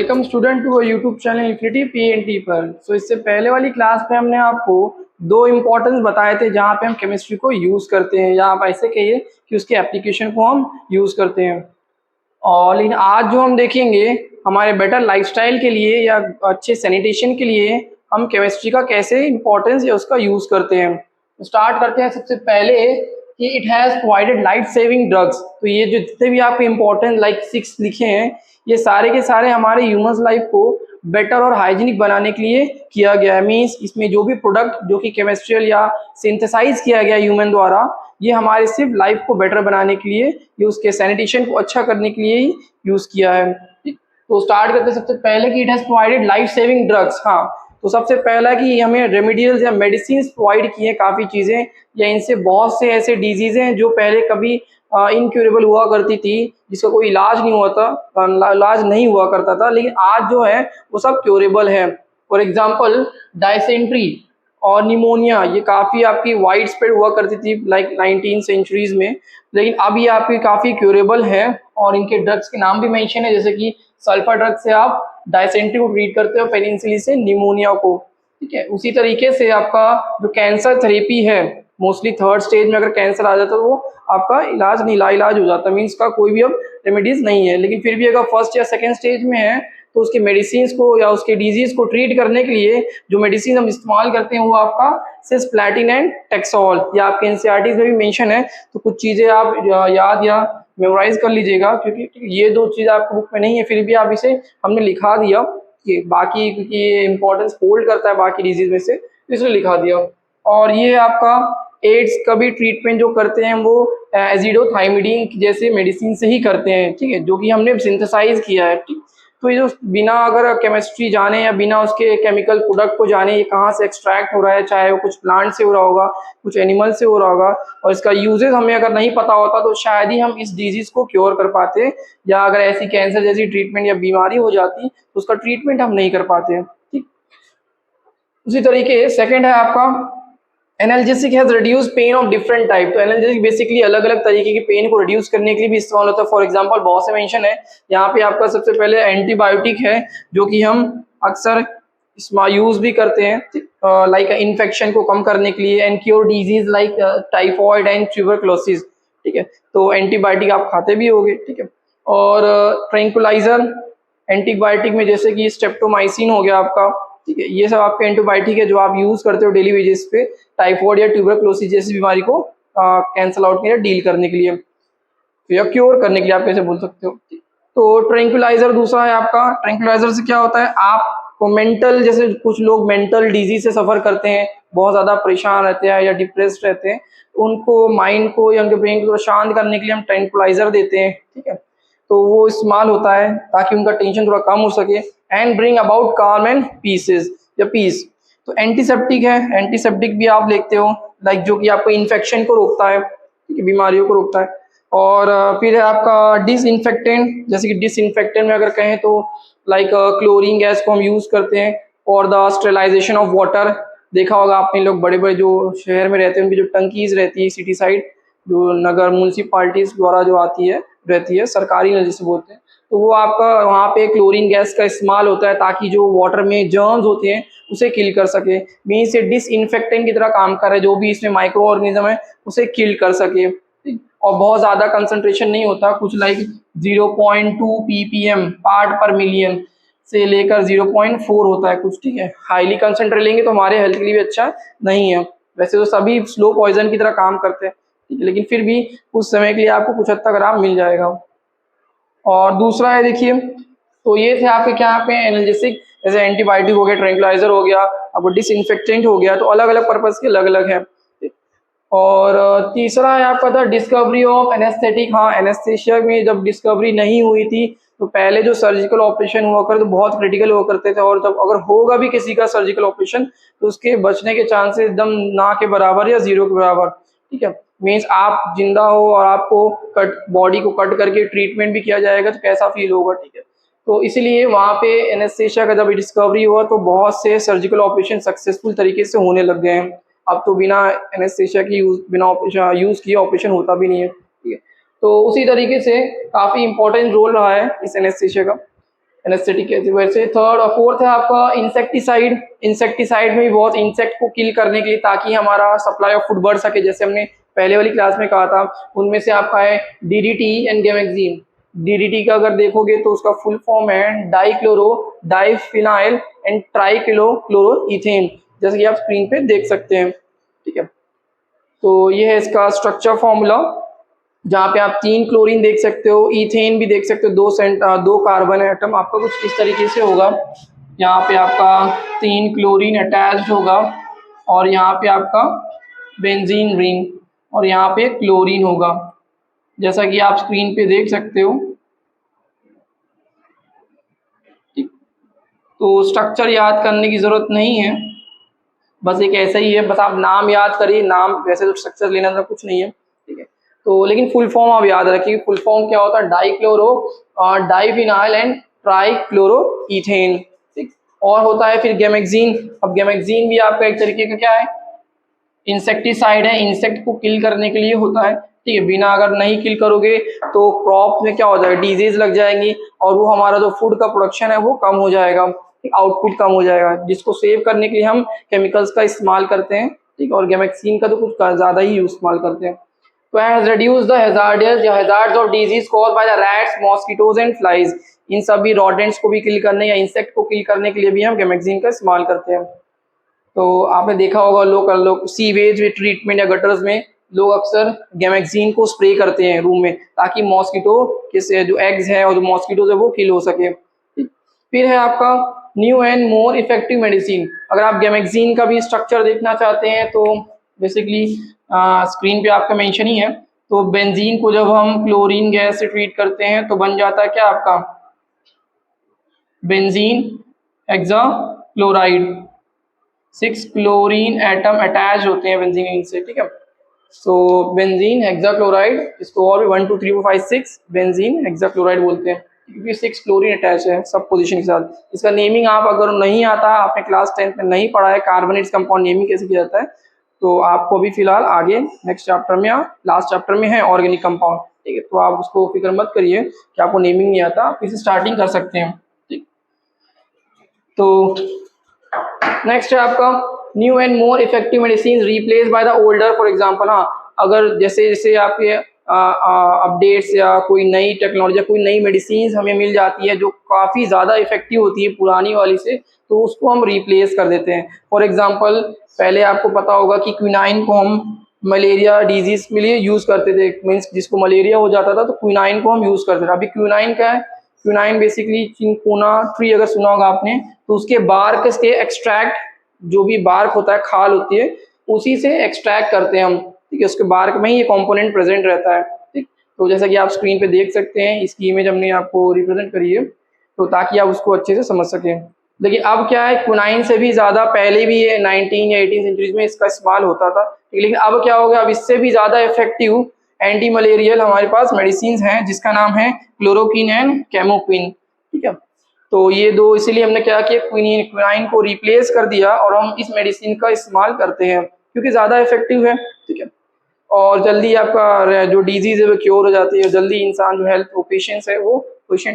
Welcome student to YouTube channel Infinity PNT पर। इससे पहले वाली क्लास में हमने आपको दो इम्पोर्टेंस बताए थे जहाँ पे हम केमिस्ट्री को यूज़ करते हैं, या आप ऐसे कहिए कि उसके एप्लीकेशन को हम यूज़ करते हैं। और लेकिन आज जो हम देखेंगे हमारे बेटर लाइफस्टाइल के लिए या अच्छे सैनिटेशन के लिए हम केमिस्ट्री का कैसे इम्पोर्टेंस या उसका यूज़ करते हैं। स्टार्ट करते हैं सबसे पहले कि it has provided life saving drugs. तो ये जो जितने भी आपके इम्पोर्टेंट लाइक 6 लिखे हैं, ये सारे के सारे हमारे ह्यूमंस लाइफ को बेटर और हाइजीनिक बनाने के लिए किया गया है। मीन्स इसमें जो भी प्रोडक्ट जो कि केमिस्ट्रियल या सिंथेसाइज किया गया ह्यूमन द्वारा, ये हमारे सिर्फ लाइफ को बेटर बनाने के लिए, ये उसके सैनिटेशन को अच्छा करने के लिए ही यूज़ किया है। ठीक, तो स्टार्ट करते हैं सबसे पहले कि it has provided life saving drugs. हाँ, तो सबसे पहला कि हमें रेमेडियल्स या मेडिसिन प्रोवाइड किए हैं काफ़ी चीज़ें, या इनसे बहुत से ऐसे डिजीज़ हैं जो पहले कभी इनक्यूरेबल हुआ करती थी, जिसका कोई इलाज नहीं हुआ था, इलाज नहीं हुआ करता था, लेकिन आज जो है वो सब क्यूरेबल है। फॉर एग्जांपल डायसेंट्री और निमोनिया, ये काफ़ी आपकी वाइड स्प्रेड हुआ करती थी लाइक 19 सेंचुरीज़ में, लेकिन अब ये आपकी काफ़ी क्यूरेबल है। और इनके ड्रग्स के नाम भी मेंशन है, जैसे कि सल्फर ड्रग से आप डायसेंट्री को ट्रीट करते हो, पेनिसिलिन से निमोनिया को। ठीक है, उसी तरीके से आपका जो कैंसर थेरेपी है, मोस्टली 3rd स्टेज में अगर कैंसर आ जाता है तो वो आपका इलाज नहीं लाइलाज हो जाता है, मीन्स का कोई भी अब रेमेडीज नहीं है। लेकिन फिर भी अगर 1st या 2nd स्टेज में है तो उसके मेडिसिन को या उसके डिजीज़ को ट्रीट करने के लिए जो मेडिसिन हम इस्तेमाल करते हैं वो आपका सिस्प्लैटिन एंड टेक्सोल, या आपके एनसीईआरटी में भी मेंशन है। तो कुछ चीज़ें आप याद या मेमोराइज कर लीजिएगा, क्योंकि ये दो चीज़ आपकी बुक में नहीं है, फिर भी आप इसे हमने लिखा दिया कि बाकी, क्योंकि ये इंपॉर्टेंस होल्ड करता है बाकी डिजीज में से, इसलिए लिखा दिया। और ये आपका एड्स का भी ट्रीटमेंट जो करते हैं वो एजिडोथाइमिडीन जैसे मेडिसिन से ही करते हैं, ठीक है, जो कि हमने सिंथेसाइज किया है। ठीक, तो ये जो बिना अगर केमिस्ट्री जाने या बिना उसके केमिकल प्रोडक्ट को जाने ये कहाँ से एक्सट्रैक्ट हो रहा है, चाहे वो कुछ प्लांट से हो रहा होगा, कुछ एनिमल से हो रहा होगा, और इसका यूजेस हमें अगर नहीं पता होता तो शायद ही हम इस डिजीज को क्योर कर पाते, या अगर ऐसी कैंसर जैसी ट्रीटमेंट या बीमारी हो जाती तो उसका ट्रीटमेंट हम नहीं कर पाते। ठीक, उसी तरीके सेकेंड है आपका analgesic has reduce pain of different type. तो एनाल्जेसिक बेसिकली अलग अलग तरीके की पेन को रिड्यूस करने के लिए भी इस्तेमाल होता है। फॉर एग्जांपल बहुत से मेंशन है यहाँ पे आपका, सबसे पहले एंटीबायोटिक है जो कि हम अक्सर इसमें यूज भी करते हैं लाइक इन्फेक्शन को कम करने के लिए, and cure disease like typhoid and tuberculosis. ठीक है, तो एंटीबायोटिक आप खाते भी होगे। ठीक है, और ट्रैंक्विलाइजर एंटीबायोटिक में जैसे कि स्ट्रेप्टोमाइसिन हो गया आपका। ठीक है, ये सब आपके एंटीबायोटिक है जो आप यूज करते हो डेली बेसिस पे टाइफॉइड या ट्यूबरक्लोसिस जैसी बीमारी को कैंसल आउट या डील करने के लिए या क्योर करने के लिए, आप कैसे बोल सकते हो। तो ट्रैंक्विलाइजर दूसरा है आपका। ट्रैंक्विलाइजर से क्या होता है, आपको मेंटल, जैसे कुछ लोग मेंटल डिजीज से सफर करते हैं, बहुत ज़्यादा परेशान रहते हैं या डिप्रेस्ड रहते हैं, उनको माइंड को या उनके ब्रेन को शांत करने के लिए हम ट्रैंक्विलाइजर देते हैं। ठीक है, तो वो इस्तेमाल होता है ताकि उनका टेंशन थोड़ा कम हो सके, एंड ब्रिंग अबाउट काम एंड पीसेस या पीस। तो एंटीसेप्टिक है, एंटीसेप्टिक भी आप देखते हो लाइक जो कि आपको इन्फेक्शन को रोकता है, ठीक है, बीमारियों को रोकता है। और फिर है आपका डिसइंफेक्टेंट, जैसे कि डिसइंफेक्टेंट में अगर कहें तो लाइक क्लोरीन गैस को हम यूज़ करते हैं और द स्टेरिलाइजेशन ऑफ वाटर। देखा होगा आपने, लोग बड़े बड़े जो शहर में रहते हैं उनकी जो टंकीज रहती है सिटी साइड, जो नगर म्यूनसिपालिटीज द्वारा जो आती है रहती है, सरकारी नल जिसे बोलते हैं, तो वो आपका वहाँ पे क्लोरीन गैस का इस्तेमाल होता है ताकि जो वाटर में जर्म्स होते हैं उसे किल कर सके। मीन से डिसइंफेक्टेंट की तरह काम कर रहा है, जो भी इसमें माइक्रो ऑर्गेनिज्म है उसे किल कर सके। और बहुत ज़्यादा कंसंट्रेशन नहीं होता, कुछ लाइक 0.2 ppm पार्ट पर मिलियन से लेकर 0.4 होता है कुछ। ठीक है, हाईली कंसंट्रेट लेंगे तो हमारे हेल्थ के लिए भी अच्छा नहीं है। वैसे तो सभी स्लो पॉइजन की तरह काम करते हैं, ठीक है, लेकिन फिर भी कुछ समय के लिए आपको कुछ हद तक आराम मिल जाएगा। और दूसरा है देखिए, तो ये थे आपके क्या पे एनाल्जेसिक, जैसे एंटीबायोटिक हो गया, ट्रैंक्विलाइजर हो गया, अब डिसइंफेक्टेंट हो गया, तो अलग अलग पर्पज के अलग अलग है। और तीसरा है आपका था डिस्कवरी ऑफ एनेस्थेटिक। हाँ, एनेस्थेशिया में जब डिस्कवरी नहीं हुई थी तो पहले जो सर्जिकल ऑपरेशन हुआ करते तो बहुत क्रिटिकल हुआ करते थे, और जब अगर होगा भी किसी का सर्जिकल ऑपरेशन तो उसके बचने के चांसेस एकदम ना के बराबर या 0 के बराबर। ठीक है, मीन्स आप जिंदा हो और आपको कट बॉडी को कट करके ट्रीटमेंट भी किया जाएगा तो कैसा फील होगा। ठीक है, तो इसलिए वहाँ पे एनेस्थेशिया का जब डिस्कवरी हुआ तो बहुत से सर्जिकल ऑपरेशन सक्सेसफुल तरीके से होने लग गए हैं। अब तो बिना एनेस्थेशिया की बिना ऑपरेशन यूज़ किए ऑपरेशन होता भी नहीं है। ठीक है, तो उसी तरीके से काफ़ी इंपॉर्टेंट रोल रहा है इस एनेस्थेशिया का। एनेस्थेटिक है। वैसे थर्ड और फोर्थ है आपका इंसेक्टिसाइड। इंसेक्टिसाइड में भी बहुत इंसेक्ट को किल करने के लिए, ताकि हमारा सप्लाई ऑफ फूड बढ़ सके, जैसे हमने पहले वाली क्लास में कहा था। उनमें से आपका है DDT एंड गैमेक्सिन। DDT का अगर देखोगे तो उसका फुल फॉर्म है डाइक्लोरो डाइफिनाइल एंड ट्राइक्लोरोइथेन, जैसे कि आप स्क्रीन पे देख सकते हैं। ठीक है, तो ये है इसका स्ट्रक्चर फॉर्मूला, जहाँ पे आप 3 क्लोरीन देख सकते हो, इथेन भी देख सकते हो, 2 कार्बन एटम आपका कुछ इस तरीके से होगा। यहाँ पे आपका 3 क्लोरीन अटैच्ड होगा, और यहाँ पे आपका बेंजीन रिंग, और यहाँ पे क्लोरीन होगा, जैसा कि आप स्क्रीन पे देख सकते हो। ठीक, तो स्ट्रक्चर याद करने की जरूरत नहीं है, बस एक ऐसा ही है, बस आप नाम याद करिए। नाम वैसे तो स्ट्रक्चर लेना तो कुछ नहीं है। ठीक है, तो लेकिन फुल फॉर्म आप याद रखिए। फुल फॉर्म क्या होता है? Dichloro diphenyl and trichloroethane. ठीक, और होता है फिर गैमेक्सिन। अब गैमेक्सिन भी आपका एक तरीके का क्या है? इंसेक्टिसाइड है, इंसेक्ट को किल करने के लिए होता है। ठीक है, बिना अगर नहीं किल करोगे तो क्रॉप में क्या हो जाएगा? डिजीज लग जाएंगी, और वो हमारा जो फूड का प्रोडक्शन है वो कम हो जाएगा, आउटपुट कम हो जाएगा, जिसको सेव करने के लिए हम केमिकल्स का इस्तेमाल करते हैं। ठीक, और गैमेक्सिन का तो कुछ ज़्यादा ही इस्तेमाल करते हैं। तो has reduce the hazards of disease caused by the rats, mosquitoes and flies. इन सभी रॉडेंट्स को भी किल करने या इंसेक्ट को किल करने के लिए भी हम गैमेक्सिन का इस्तेमाल करते हैं। तो आपने देखा होगा लोग सीवेज ट्रीटमेंट या गटर्स में लोग अक्सर गैमेक्सिन को स्प्रे करते हैं रूम में, ताकि मॉस्किटो के जो एग्स हैं और जो मॉस्किटोज है वो किल हो सके। फिर है आपका new and more effective medicine. अगर आप गैमेक्सिन का भी स्ट्रक्चर देखना चाहते हैं तो बेसिकली स्क्रीन पे आपका मेंशन ही है। तो बेंजीन को जब हम क्लोरीन गैस से ट्रीट करते हैं तो बन जाता है क्या आपका? Benzene hexachloride. 6 chlorine atom attach होते हैं बेंजीन से। ठीक है, सो बेंजीन हेक्साक्लोराइड, इसको और भी 1 2 3 4 5 6 बेंजीन हेक्साक्लोराइड बोलते हैं, क्योंकि 6 क्लोरीन अटैच है सब पोजीशन के साथ। इसका नेमिंग आप अगर नहीं आता, आपने क्लास 10th में नहीं पढ़ा है कार्बोनेट्स कंपाउंड नेमिंग कैसे किया जाता है, तो आपको अभी फिलहाल आगे नेक्स्ट चैप्टर में या लास्ट चैप्टर में है ऑर्गेनिक कंपाउंड। ठीक है, तो आप उसको फिक्र मत करिए कि आपको नेमिंग नहीं आता, आप इसे स्टार्टिंग कर सकते हैं। ठीक, तो नेक्स्ट है आपका new and more effective medicine replace by the older. For example, हाँ, अगर जैसे जैसे आपके अपडेट्स या कोई नई टेक्नोलॉजी, कोई नई मेडिसिन हमें मिल जाती है जो काफ़ी ज़्यादा इफेक्टिव होती है पुरानी वाली से, तो उसको हम रिप्लेस कर देते हैं। फॉर एग्जांपल, पहले आपको पता होगा कि क्विनाइन को हम मलेरिया डिजीज के लिए यूज़ करते थे, मीन्स जिसको मलेरिया हो जाता था तो क्विनाइन को हम यूज़ करते थे। अभी क्विनाइन क्या है? क्विनाइन बेसिकली चिंकोना ट्री अगर सुना होगा आपने, तो उसके बार्क के एक्सट्रैक्ट, जो भी बार्क होता है, खाल होती है, उसी से एक्सट्रैक्ट करते हैं हम। ठीक है, उसके बार्क में ही ये कंपोनेंट प्रेजेंट रहता है। ठीक, तो जैसा कि आप स्क्रीन पे देख सकते हैं, इसकी इमेज हमने आपको रिप्रेजेंट करी है, तो ताकि आप उसको अच्छे से समझ सकें। लेकिन अब क्या है, क्विनाइन से भी ज़्यादा पहले भी ये 19 या 18 सेंचुरीज में इसका इस्तेमाल होता था, लेकिन अब क्या हो गया, अब इससे भी ज़्यादा इफेक्टिव एंटी मलेरियल हमारे पास मेडिसिन हैं, जिसका नाम है क्लोरोक्विन एंड कैमोक्विन। ठीक है, तो ये दो, इसीलिए हमने क्या किया, क्विनाइन को रिप्लेस कर दिया और हम इस मेडिसिन का इस्तेमाल करते हैं, क्योंकि ज़्यादा इफेक्टिव है। ठीक है, और जल्दी आपका जो डिजीज है वो क्योर हो जाती है, जल्दी इंसान जो हेल्थ पेशेंट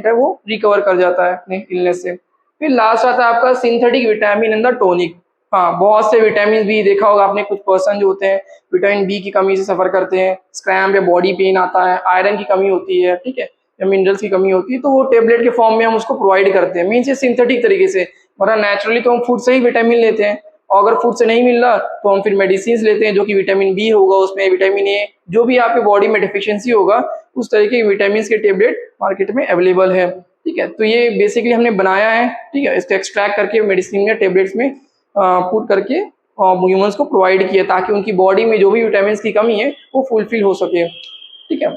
है वो रिकवर कर जाता है अपने इलनेस से। फिर लास्ट आता है आपका synthetic vitamin in the tonic. हाँ, बहुत से विटामिन भी देखा होगा आपने, कुछ पर्सन जो होते हैं विटामिन बी की कमी से सफ़र करते हैं, स्क्रैम्प या बॉडी पेन आता है, आयरन की कमी होती है, ठीक है, या मिनरल्स की कमी होती है, तो वो टेबलेट के फॉर्म में हम उसको प्रोवाइड करते हैं, मीन्स ये सिंथेटिक तरीके से। वरना नेचुरली तो हम फूड से ही विटामिन लेते हैं, और अगर फूड से नहीं मिल रहा तो हम फिर मेडिसिन लेते हैं, जो कि विटामिन बी होगा उसमें, विटामिन ए, जो भी आपकी बॉडी में डेफिशिएंसी होगा उस तरीके के विटामिन के टेबलेट मार्केट में अवेलेबल है। ठीक है, तो ये बेसिकली हमने बनाया है। ठीक है, इसको एक्सट्रैक्ट करके मेडिसिन या टेबलेट्स में पुट करके ह्यूमंस को प्रोवाइड किया, ताकि उनकी बॉडी में जो भी विटामिन की कमी है वो फुलफिल हो सके। ठीक है,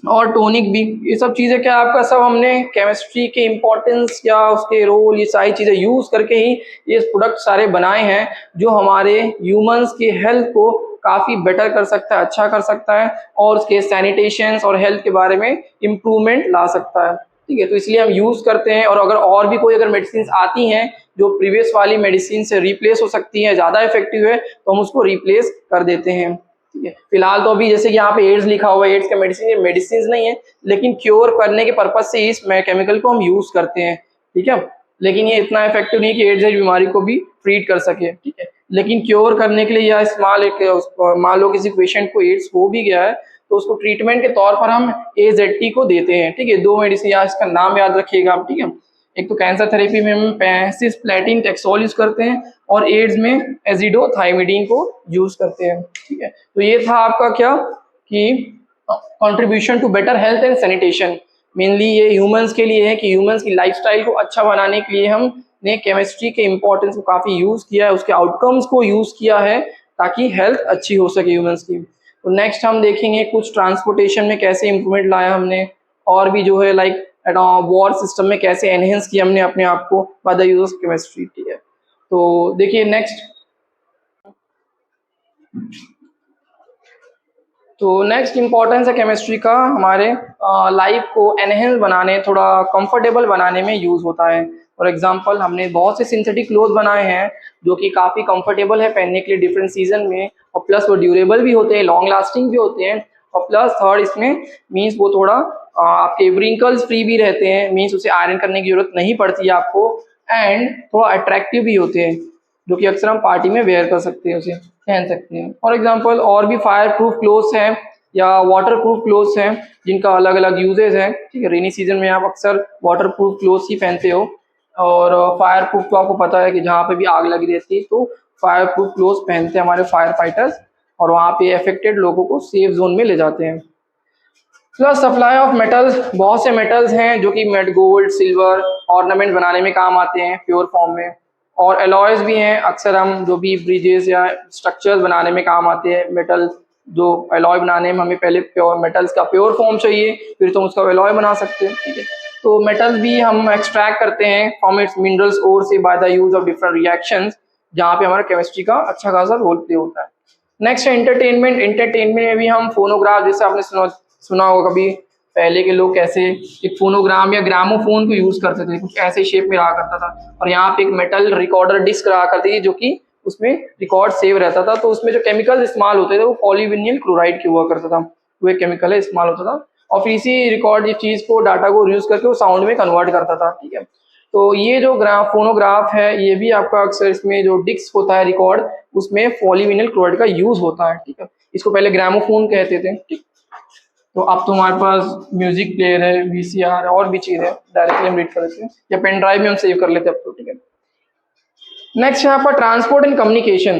और टॉनिक भी, ये सब चीज़ें क्या आपका सब हमने केमिस्ट्री के इम्पोर्टेंस या उसके रोल, ये सारी चीज़ें यूज़ करके ही ये प्रोडक्ट सारे बनाए हैं, जो हमारे ह्यूमंस की हेल्थ को काफ़ी बेटर कर सकता है, अच्छा कर सकता है, और उसके सैनिटेशन और हेल्थ के बारे में इम्प्रूवमेंट ला सकता है। ठीक है, तो इसलिए हम यूज़ करते हैं, और और भी कोई अगर मेडिसिन आती हैं जो प्रीवियस वाली मेडिसिन से रिप्लेस हो सकती हैं, ज़्यादा इफेक्टिव है, तो हम उसको रिप्लेस कर देते हैं। ठीक है, फिलहाल तो अभी जैसे कि यहाँ पे एड्स लिखा हुआ है, एड्स का मेडिसिन, ये मेडिसिन नहीं है, लेकिन क्योर करने के पर्पज से इस केमिकल को हम यूज़ करते हैं। ठीक है। लेकिन ये इतना इफेक्टिव नहीं कि एड्स जैसी बीमारी को भी ट्रीट कर सके, ठीक है। लेकिन क्योर करने के लिए या स्मॉल एक मान लो किसी पेशेंट को एड्स हो भी गया है तो उसको ट्रीटमेंट के तौर पर हम AZT को देते हैं, ठीक है। 2 मेडिसिन या इसका नाम याद रखिएगा आप, ठीक है। एक तो कैंसर थेरेपी में हम पेंसिस्प्लेटिन टैक्सोल यूज करते हैं और एड्स में एजिडोथाइमिडीन को यूज करते हैं, ठीक है। तो ये था आपका क्या कि contribution to better health and sanitation. Mainly ये ह्यूमंस के लिए है कि ह्यूमंस की लाइफस्टाइल को अच्छा बनाने के लिए हमने केमिस्ट्री के इम्पोर्टेंस को काफ़ी यूज़ किया है, उसके आउटकम्स को यूज़ किया है ताकि हेल्थ अच्छी हो सके ह्यूमंस की। तो नेक्स्ट हम देखेंगे कुछ ट्रांसपोर्टेशन में कैसे इम्प्रूवमेंट लाया हमने, और भी जो है लाइक वॉर सिस्टम में कैसे एनहेंस किया हमने अपने आप को by the use of chemistry, ठीक है। तो देखिए नेक्स्ट, तो नेक्स्ट इम्पोर्टेंस है केमिस्ट्री का हमारे लाइफ को एनहेंस बनाने, थोड़ा कंफर्टेबल बनाने में यूज़ होता है। फॉर एग्जांपल हमने बहुत से सिंथेटिक क्लोथ बनाए हैं जो कि काफ़ी कंफर्टेबल है पहनने के लिए डिफरेंट सीजन में, और प्लस वो ड्यूरेबल भी होते हैं, लॉन्ग लास्टिंग भी होते हैं, और प्लस थर्ड इसमें मीन्स वो थोड़ा आपके व्रिंकल्स फ्री भी रहते हैं, मीन्स उसे आयरन करने की जरूरत नहीं पड़ती है आपको, एंड थोड़ा अट्रैक्टिव भी होते हैं जो कि अक्सर हम पार्टी में वेयर कर सकते हैं, उसे पहन सकते हैं। फॉर एग्जांपल और भी फायर प्रूफ क्लोथ्स हैं या वाटर प्रूफ क्लोथ्स हैं जिनका अलग अलग यूजेज हैं, ठीक है। रेनी सीजन में आप अक्सर वाटर प्रूफ क्लोथ्स ही पहनते हो, और फायर प्रूफ तो आपको पता है कि जहाँ पे भी आग लगी रहती है तो फायर प्रूफ क्लोथ्स पहनते हैं हमारे फायर फाइटर्स, और वहाँ पे अफेक्टेड लोगों को सेफ जोन में ले जाते हैं। प्लस सप्लाई ऑफ मेटल्स, बहुत से मेटल्स हैं जो कि गोल्ड सिल्वर ऑर्नामेंट बनाने में काम आते हैं प्योर फॉर्म में, और एलॉयज भी हैं, अक्सर हम जो भी ब्रिजेस या स्ट्रक्चर्स बनाने में काम आते हैं मेटल, जो एलॉय बनाने में हमें पहले प्योर मेटल्स का प्योर फॉर्म चाहिए, फिर तो उसका एलॉय बना सकते हैं, ठीक है। तो मेटल्स भी हम एक्सट्रैक्ट करते हैं फ्रॉम इट्स मिनरल्स और से by the use of different reactions, जहाँ पे हमारा केमिस्ट्री का अच्छा खासा रोल प्ले होता है। नेक्स्ट है एंटरटेनमेंट। एंटरटेनमेंट में भी हम फोनोग्राफ, जैसे आपने सुना होगा कभी पहले के लोग कैसे एक फोनोग्राम या ग्रामोफोन को यूज करते थे, कुछ ऐसे शेप में रहा करता था, और यहाँ पे एक मेटल रिकॉर्डर डिस्क रहा करती थी जो कि उसमें रिकॉर्ड सेव रहता था। तो उसमें जो केमिकल इस्तेमाल होते थे वो पॉलीविनिल क्लोराइड की हुआ करता था, वो एक केमिकल है इस्तेमाल होता था, और फिर इसी रिकॉर्ड ये चीज को डाटा को यूज करके वो साउंड में कन्वर्ट करता था, ठीक है। तो ये जो फोनोग्राफ है ये भी आपका अक्सर इसमें जो डिस्क होता है रिकॉर्ड, उसमें पॉलीविनिल क्लोराइड का यूज होता है, ठीक है। इसको पहले ग्रामोफोन कहते थे, ठीक। तो अब तो हमारे पास म्यूजिक प्लेयर है, VCR है, और भी चीज़ है, डायरेक्टली हम रीड कर लेते हैं या पेन ड्राइव में हम सेव कर लेते हैं अब तो, ठीक है। नेक्स्ट यहाँ पर ट्रांसपोर्ट एंड कम्युनिकेशन।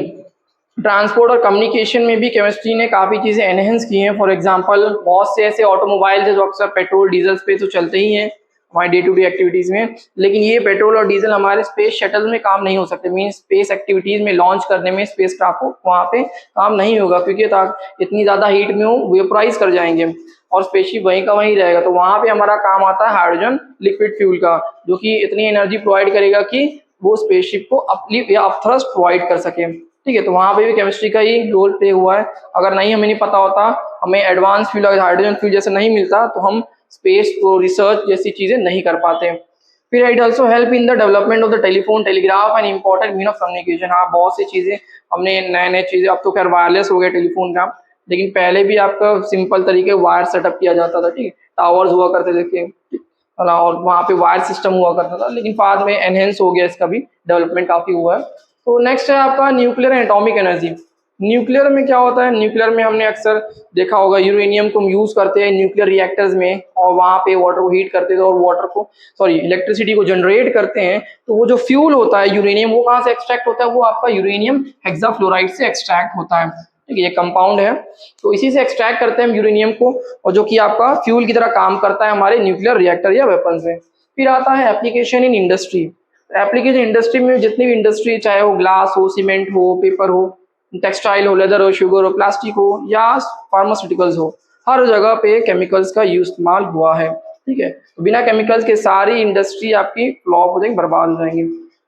ट्रांसपोर्ट और कम्युनिकेशन में भी केमिस्ट्री ने काफ़ी चीज़ें एनहेंस की हैं। फॉर एग्जांपल बहुत से ऐसे ऑटोमोबाइल्स हैं जो अक्सर पेट्रोल डीजल पे तो चलते ही हैं हमारी डे टू डे एक्टिविटीज़ में, लेकिन ये पेट्रोल और डीजल हमारे स्पेस शटल में काम नहीं हो सकते, मीन स्पेस एक्टिविटीज़ में लॉन्च करने में स्पेस क्राफ्ट को वहाँ पे काम नहीं होगा, क्योंकि इतनी ज़्यादा हीट में वो वेपराइज कर जाएंगे और स्पेसशिप वहीं का वहीं रहेगा। तो वहाँ पे हमारा काम आता है हाइड्रोजन लिक्विड फ्यूल का, जो कि इतनी एनर्जी प्रोवाइड करेगा कि वो स्पेसशिप को अपलिफ्ट या अपथ्रस्ट प्रोवाइड कर सके, ठीक है। तो वहाँ पे भी केमिस्ट्री का ही रोल प्ले हुआ है। अगर नहीं हमें नहीं पता होता, हमें एडवांस फ्यूल अगर हाइड्रोजन फ्यूल जैसे नहीं मिलता तो हम स्पेस को रिसर्च जैसी चीज़ें नहीं कर पाते। फिर it also help in the development of the telephone telegraph and important mean of communication. हाँ, बहुत सी चीज़ें हमने नए नए चीज़ें, अब तो खैर वायरलेस हो गया टेलीफोन का, लेकिन पहले भी आपका सिंपल तरीके वायर सेटअप किया जाता था, ठीक है। टावर्स हुआ करते थे और वहाँ पे वायर सिस्टम हुआ करता था, लेकिन बाद में एनहेंस हो गया, इसका भी डेवलपमेंट काफ़ी हुआ है। तो नेक्स्ट है आपका nuclear and atomic energy. Nuclear में क्या होता है, न्यूक्लियर में हमने अक्सर देखा होगा यूरेनियम को हम यूज़ करते हैं न्यूक्लियर रिएक्टर्स में, और वहाँ पे वाटर को हीट करते थे और वाटर को इलेक्ट्रिसिटी को जनरेट करते हैं। तो वो जो फ्यूल होता है यूरेनियम, वो कहाँ से एक्सट्रैक्ट होता है, वो आपका यूरेनियम हेक्साफ्लोराइड से एक्सट्रैक्ट होता है, ठीक है। ये कंपाउंड है, तो इसी से एक्सट्रैक्ट करते हैं हम यूरेनियम को, और जो कि आपका फ्यूल की तरह काम करता है हमारे न्यूक्लियर रिएक्टर या वेपन्स में। फिर आता है application in industry. Application industry में जितनी भी इंडस्ट्री, चाहे वो ग्लास हो, सीमेंट हो, पेपर हो, टेक्सटाइल हो, लेदर हो, शुगर हो, प्लास्टिक हो या फार्मास्यूटिकल्स हो, हर जगह पे केमिकल्स का यूज इस्तेमाल हुआ है, ठीक है। तो बिना केमिकल्स के सारी इंडस्ट्री आपकी फ्लॉप हो जाएगी, बर्बाद हो जाएंगी।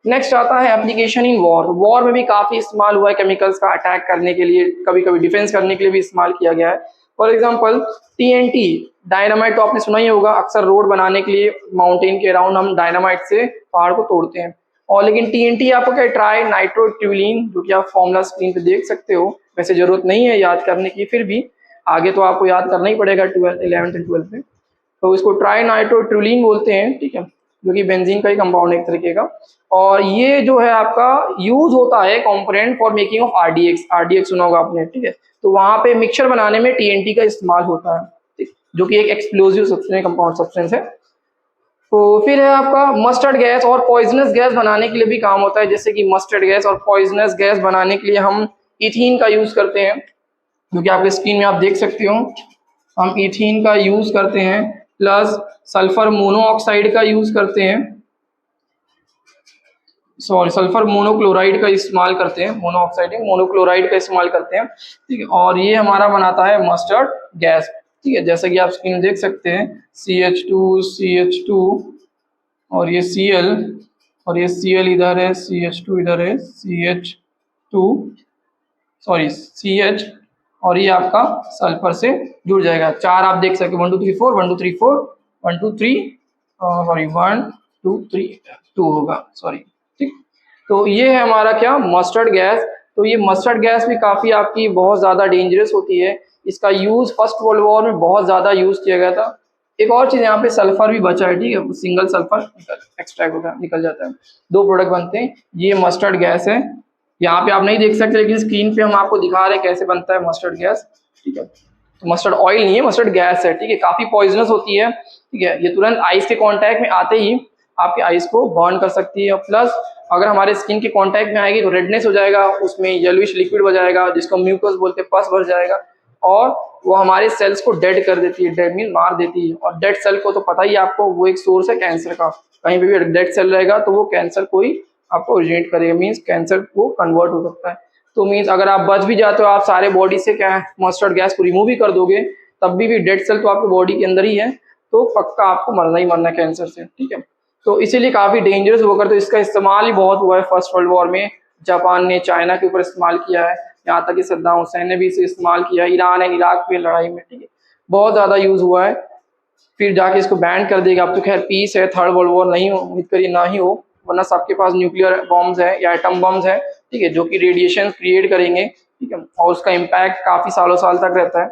नेक्स्ट आता है एप्लीकेशन इन वॉर। वॉर में भी काफ़ी इस्तेमाल हुआ है केमिकल्स का, अटैक करने के लिए, कभी कभी डिफेंस करने के लिए भी इस्तेमाल किया गया है। फॉर एग्जाम्पल TNT डायनामाइट तो आपने सुना ही होगा, अक्सर रोड बनाने के लिए माउंटेन के अराउंड हम डायनामाइट से पहाड़ को तोड़ते हैं। और लेकिन TNT आपको क्या, ट्राई नाइट्रोट्यूलिन, जो कि आप फॉर्मूला स्क्रीन पे देख सकते हो, वैसे जरूरत नहीं है याद करने की, फिर भी आगे तो आपको याद करना ही पड़ेगा 12th 11th एंड 12th में। तो इसको ट्राई नाइट्रोट्यूलिन बोलते हैं, ठीक है। जो कि बेंजीन का ही कंपाउंड है एक तरीके का। और ये जो है आपका यूज होता है component for making of RDX. RDX सुना होगा आपने, ठीक है। तो वहां पे मिक्सचर बनाने में टीएनटी का इस्तेमाल होता है, ठीक, जो कि एक एक्सप्लोजिव सब्सटेंस, कंपाउंड सब्सटेंस है। तो फिर है आपका मस्टर्ड गैस और पॉइजनस गैस बनाने के लिए भी काम होता है। जैसे कि मस्टर्ड गैस और पॉइजनस गैस बनाने के लिए हम इथीन का यूज करते हैं, जो कि आपके स्क्रीन में आप देख सकते हो। हम इथीन का यूज करते हैं, प्लस सल्फर मोनोऑक्साइड का यूज करते हैं, सॉरी सल्फर मोनोक्लोराइड का इस्तेमाल करते हैं, मोनोऑक्साइड मोनोक्लोराइड का इस्तेमाल करते हैं, ठीक है। और ये हमारा बनाता है मस्टर्ड गैस, ठीक है। जैसा कि आप स्क्रीन में देख सकते हैं, CH2 और ये Cl, और ये Cl इधर है, CH2 इधर है, CH2 सॉरी CH, और ये आपका सल्फर से जुड़ जाएगा। चार आप देख सकते हो, 1 2 3 4 1 2 3 4 1 2 3 सॉरी 1 2 3 2 होगा, सॉरी, ठीक। तो ये है हमारा क्या, मस्टर्ड गैस। तो ये मस्टर्ड गैस भी काफ़ी आपकी बहुत ज़्यादा डेंजरस होती है। इसका यूज़ फर्स्ट वर्ल्ड वॉर में बहुत ज़्यादा यूज़ किया गया था। एक और चीज़ यहाँ पे सल्फर भी बचा है, ठीक है, सिंगल सल्फर एक्सट्रैक्ट होता है, निकल जाता है, 2 प्रोडक्ट बनते हैं। ये मस्टर्ड गैस है, यहाँ पे आप नहीं देख सकते लेकिन स्क्रीन पे हम आपको दिखा रहे हैं कैसे बनता है मस्टर्ड गैस, ठीक है। तो मस्टर्ड ऑयल नहीं है, मस्टर्ड गैस है, ठीक है। काफ़ी पॉइजनस होती है, ठीक है। ये तुरंत आइस के कांटेक्ट में आते ही आपके आइस को बर्न कर सकती है, प्लस अगर हमारे स्किन के कांटेक्ट में आएगी तो रेडनेस हो जाएगा, उसमें येलोइश लिक्विड हो जाएगा जिसको म्यूकस बोलते हैं, पस भर जाएगा, और वो हमारे सेल्स को डेड कर देती है। डेड मीन मार देती है। और डेड सेल को तो पता ही आपको, वो एक सोर्स है कैंसर का। कहीं पे भी डेड सेल रहेगा तो वो कैंसर को ही आपको ओरिजिनेट करेगा, मीन्स कैंसर को कन्वर्ट हो सकता है। तो मीन्स अगर आप बच भी जाते हो, आप सारे बॉडी से क्या है मस्टर्ड गैस को रिमूव भी कर दोगे, तब भी डेड सेल तो आपकी बॉडी के अंदर ही है, तो पक्का आपको मरना ही मरना है कैंसर से, ठीक है। तो इसीलिए काफ़ी डेंजरस होकर, तो इसका इस्तेमाल ही बहुत हुआ है फर्स्ट वर्ल्ड वॉर में। जापान ने चाइना के ऊपर इस्तेमाल किया है, यहाँ तक कि सद्दाम हुसैन ने भी इसे इस्तेमाल किया, ईरान एंड इराक में लड़ाई में, ठीक है, बहुत ज़्यादा यूज़ हुआ है। फिर जाके इसको बैन कर देगा। अब तो खैर पीस है, थर्ड वर्ल्ड वॉर नहीं हो, उम्मीद करिए ना ही हो, वरना सबके पास न्यूक्लियर बॉम्ब्स है या एटम बॉम्ब्स है, ठीक है, जो कि रेडिएशन क्रिएट करेंगे, ठीक है, और उसका इम्पैक्ट काफ़ी सालों साल तक रहता है।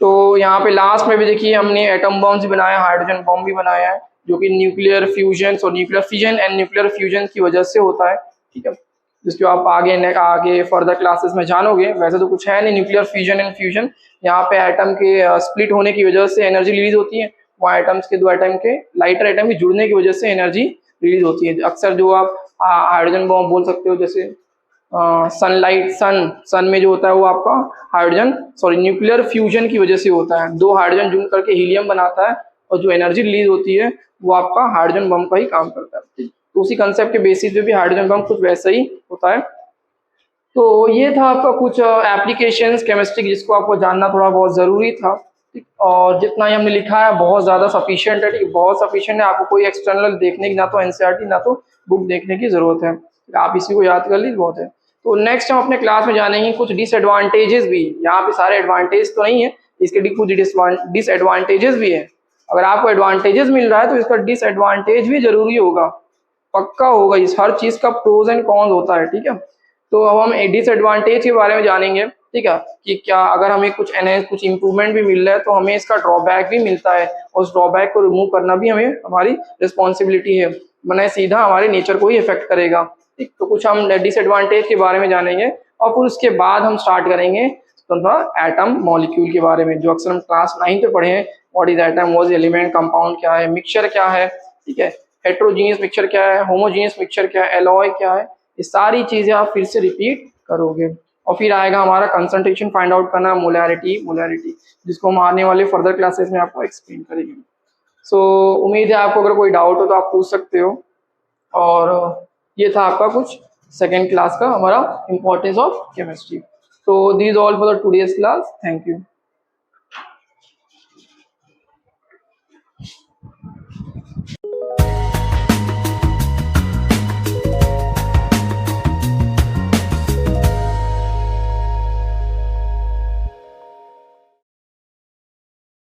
तो यहाँ पे लास्ट में भी देखिए हमने एटम बॉम्ब्स भी बनाया, हाइड्रोजन बॉम्ब भी बनाया है, जो कि न्यूक्लियर फ्यूजन और nuclear fission and nuclear fusion की वजह से होता है, ठीक है, जिसको आप आगे फर्दर क्लासेस में जानोगे। वैसे तो कुछ है नहीं न्यूक्लियर फ्यूजन एंड फ्यूजन, यहाँ पे एटम के स्प्लिट होने की वजह से एनर्जी रिलीज होती है, वहाँ एटम्स के, 2 एटम के लाइटर एटम के जुड़ने की वजह से एनर्जी रिलीज होती है। अक्सर जो आप हाइड्रोजन बॉम्ब बोल सकते हो, जैसे सनलाइट, सन में जो होता है वो आपका हाइड्रोजन सॉरी न्यूक्लियर फ्यूजन की वजह से होता है। 2 हाइड्रोजन जुड़ करके हीलियम बनाता है, और जो एनर्जी रिलीज होती है वो आपका हाइड्रोजन बम का ही काम करता है। तो उसी कंसेप्ट के बेसिस पे भी हाइड्रोजन बम कुछ वैसा ही होता है। तो ये था आपका कुछ एप्लीकेशंस केमिस्ट्री जिसको आपको जानना थोड़ा बहुत ज़रूरी था, ठीक। और जितना ही हमने लिखा है बहुत ज़्यादा सफिशिएंट है, ठीक, बहुत सफिशिएंट है। आपको कोई एक्सटर्नल देखने की, ना तो एनसीईआरटी ना तो बुक देखने की ज़रूरत है, आप इसी को याद कर लीजिए, बहुत है। तो नेक्स्ट हम अपने क्लास में जानेंगे कुछ डिसएडवांटेजेस भी। यहाँ पे सारे एडवांटेज तो नहीं है, इसके कुछ डिसएडवांटेजेस भी है। अगर आपको एडवांटेजेस मिल रहा है तो इसका डिसएडवांटेज भी जरूरी होगा, पक्का होगा। इस हर चीज़ का प्रोज एंड कॉन्स होता है, ठीक है। तो अब हम डिसएडवांटेज के बारे में जानेंगे, ठीक है, कि क्या अगर हमें कुछ इंप्रूवमेंट भी मिल रहा है तो हमें इसका ड्रॉबैक भी मिलता है, और उस ड्रॉबैक को रिमूव करना भी हमें हमारी रिस्पॉन्सिबिलिटी है, वरना सीधा हमारे नेचर को ही इफेक्ट करेगा, ठीक। तो कुछ हम डिसएडवांटेज के बारे में जानेंगे, और फिर उसके बाद हम स्टार्ट करेंगे एटम मॉलिक्यूल के बारे में, जो अक्सर हम क्लास 9 पे पढ़े हैं। What is atom, what is element, compound क्या है, मिक्सचर क्या है, ठीक है, हेट्रोजीनियस मिक्सचर क्या है, होमोजीनियस मिक्सचर क्या है, एलॉय क्या है, ये सारी चीजें आप फिर से रिपीट करोगे। और फिर आएगा हमारा कंसंट्रेशन फाइंड आउट करना, मोलैरिटी, जिसको हम आने वाले फर्दर क्लासेस में आपको एक्सप्लेन करेंगे। सो उम्मीद है आपको अगर कोई डाउट हो तो आप पूछ सकते हो। और ये था आपका कुछ सेकेंड क्लास का हमारा importance of chemistry. So these all for the today's class. Thank you.